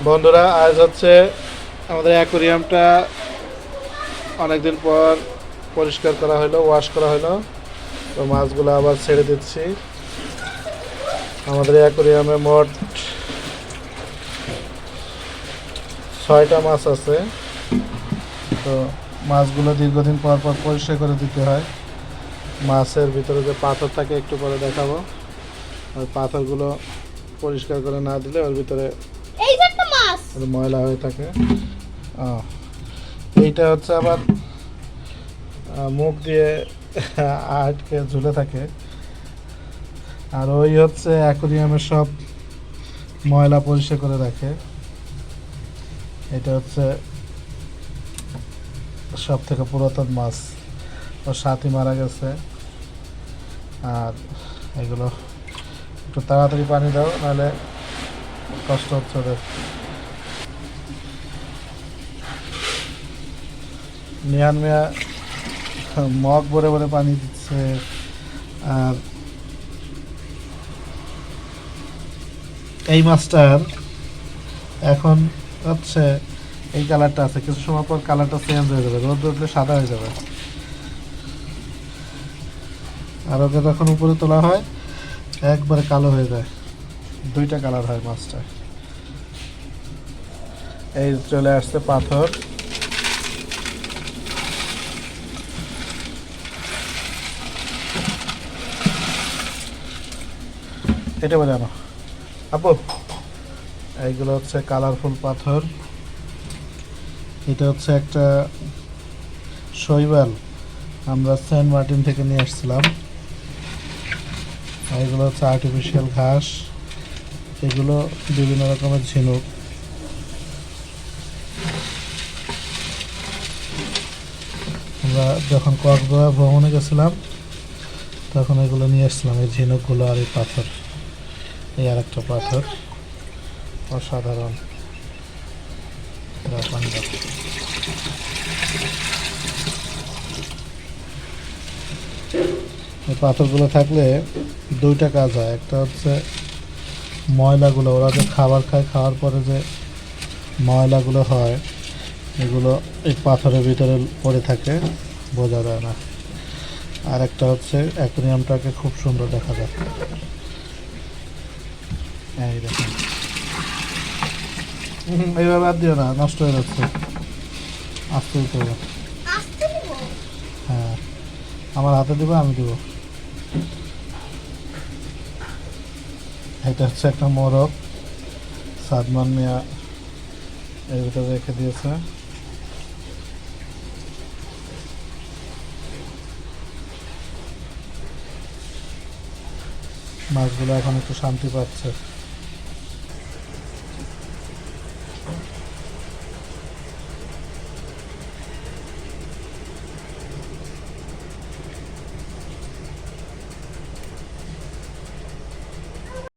বন্ধুরা, আজ হচ্ছে আমাদের অ্যাকোরিয়ামটা অনেকদিন পর পরিষ্কার করা হলো, ওয়াশ করা হলো। তো মাছগুলো আবার ছেড়ে দিচ্ছি। আমাদের অ্যাকোরিয়ামে মোট 6টা মাছ আছে। তো মাছগুলো দীর্ঘদিন পর পর পরিষ্কার করে দিতে হয়। মাছের ভিতরে যে পাথর থাকে একটু পরে দেখাবো। ওই পাথরগুলো পরিষ্কার করে না দিলে ওর ভিতরে ময়লা হয়ে থাকে। এইটা হচ্ছে আবার মুখ দিয়ে আটকে ঝুলে থাকে। আর ওই হচ্ছে অ্যাকোরিয়ামের সব ময়লা পরিষ্কার করে রাখে। এটা হচ্ছে সব থেকে পুরাতন মাছ, ওর সাথী মারা গেছে। আর এগুলো একটু তাড়াতাড়ি পানি দাও, নাহলে কষ্ট হচ্ছে ওদের। নিহান মিয়া মগ ভরে ভরে পানি দিচ্ছে। আর এই মাছটার এখন হচ্ছে এই কালারটা আছে, কিছু সময় পর কালারটা চেঞ্জ হয়ে যাবে, রোদ উঠলে সাদা হয়ে যাবে। আর ওকে যখন উপরে তোলা হয় একবারে কালো হয়ে যায়, 2টা কালার হয় মাছটা। এই চলে আসছে পাথর। এটা বলে আনো আপু। এইগুলো হচ্ছে কালারফুল পাথর। এটা হচ্ছে একটা শৈবাল, আমরা সেন্ট মার্টিন থেকে নিয়ে আসছিলাম। এগুলো হচ্ছে আর্টিফিশিয়াল ঘাস। এগুলো বিভিন্ন রকমের ঝিনুক। আমরা যখন কক্সবাজার ভ্রমণে গেছিলাম তখন এগুলো নিয়ে আসছিলাম, এই ঝিনুকগুলো আর এই পাথর। এই আর একটা পাথর, অসাধারণ। এই পাথরগুলো থাকলে 2টা কাজ হয়। একটা হচ্ছে ময়লাগুলো, ওরা যে খাবার খায়, খাওয়ার পরে যে ময়লাগুলো হয় এগুলো এই পাথরের ভিতরে পড়ে থাকে, বোঝা যায় না। আর একটা হচ্ছে অ্যাকোরিয়ামটাকে খুব সুন্দর দেখা যায়। এই দেখেন, এইভাবে আর দিও না, নষ্ট হয়ে যাচ্ছে। আস্তে দিতে হবে। হ্যাঁ, আমার হাতে দেবো, আমি দেবো। এটা হচ্ছে একটা মোরগ, সাদমান মিয়া এর ভিতরে রেখে দিয়েছে। মাছগুলো এখন একটু শান্তি পাচ্ছে।